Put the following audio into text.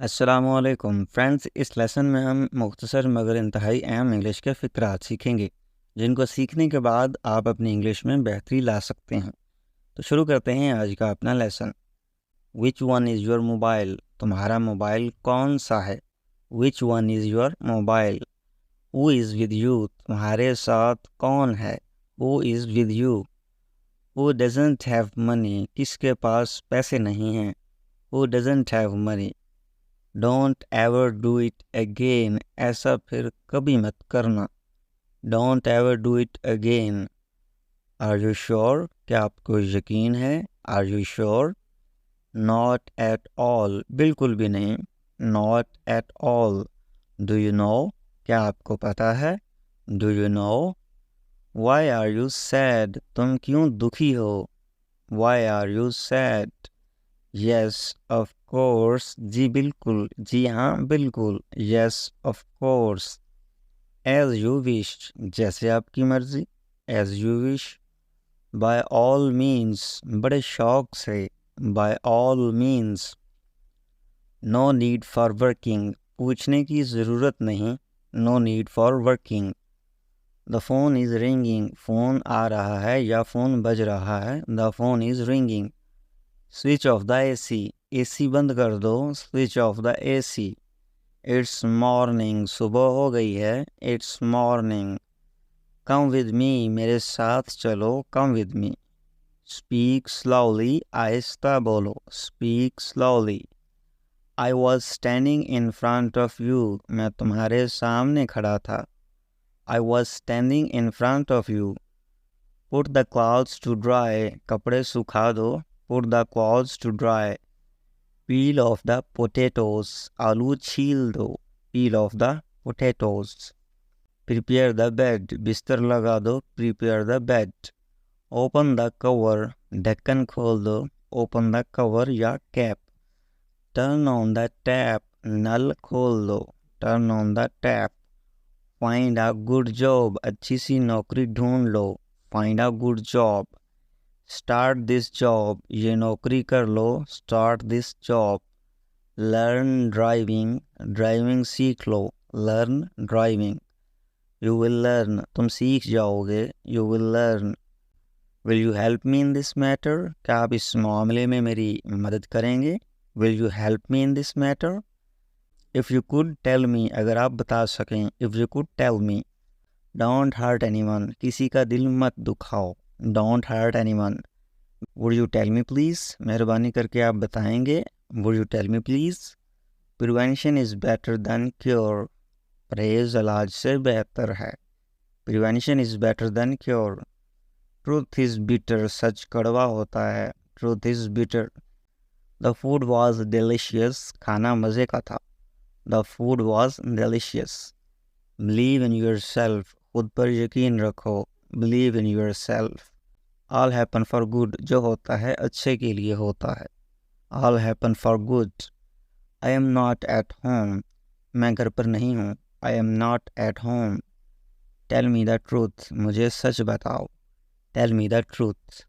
अस्सलामुअलैकुम फ्रेंड्स। इस लेसन में हम मुख्तसर मगर इंतहाई अहम इंग्लिश के फ़िक्रात सीखेंगे, जिनको सीखने के बाद आप अपनी इंग्लिश में बेहतरी ला सकते हैं। तो शुरू करते हैं आज का अपना lesson. Which one is your mobile? तुम्हारा मोबाइल कौन सा है? Which one is your mobile? Who is with you? तुम्हारे साथ कौन है? Who is with you? Who doesn't have money? किसके पास पैसे नहीं हैं? Who doesn't have money? Don't ever do it again, ऐसा फिर कभी मत करना। Don't ever do it again. Are you sure? क्या आपको यकीन है? Are you sure? Not at all, बिल्कुल भी नहीं। Not at all. Do you know? क्या आपको पता है? Do you know? Why are you sad? तुम क्यों दुखी हो? Why are you sad? Yes of course, जी बिल्कुल, जी हाँ बिल्कुल। Yes of course. As you wish, जैसे आपकी मर्जी। As you wish. By all means, बड़े शौक से। By all means. No need for working, पूछने की ज़रूरत नहीं। No need for working. The phone is ringing, phone आ रहा है या फ़ोन बज रहा है। The phone is ringing. Switch off the AC, AC बंद कर दो। Switch off the AC. It's morning, सुबह हो गई है। It's morning. Come with me, मेरे साथ चलो। Come with me. Speak slowly, आहिस्ता बोलो। Speak slowly. I was standing in front of you, मैं तुम्हारे सामने खड़ा था। I was standing in front of you. Put the clothes to dry, कपड़े सुखा दो। Put the clothes to dry. Peel off the potatoes, आलू छील दो। Peel off the potatoes. Prepare the bed, बिस्तर लगा दो। Prepare the bed. Open the cover, ढक्कन खोल दो। ओपन द कवर या cap. Turn on the tap, नल खोल दो। Turn on the tap. Find a good job, अच्छी सी नौकरी ढूंढ लो। Find a good job. Start this job, ये नौकरी कर लो। Start this job. Learn driving, driving सीख लो। Learn driving. You will learn, तुम सीख जाओगे। You will learn. Will you help me in this matter, क्या आप इस मामले में मेरी मदद करेंगे? Will you help me in this matter? If you could tell me, अगर आप बता सकें। If you could tell me. Don't hurt anyone, किसी का दिल मत दुखाओ। Don't hurt anyone. Would you tell me please, मेहरबानी करके आप बताएंगे। Would you tell me please. Prevention is better than cure, परहेज़ इलाज से बेहतर है। Prevention is better than cure. Truth is bitter, सच कड़वा होता है। Truth is bitter. The food was delicious, खाना मज़े का था। The food was delicious. Believe in yourself, खुद पर यकीन रखो। Believe in yourself. All happen for good, जो होता है अच्छे के लिए होता है। All happen for good. I am not at home, मैं घर पर नहीं हूँ। I am not at home. Tell me the truth, मुझे सच बताओ। Tell me the truth.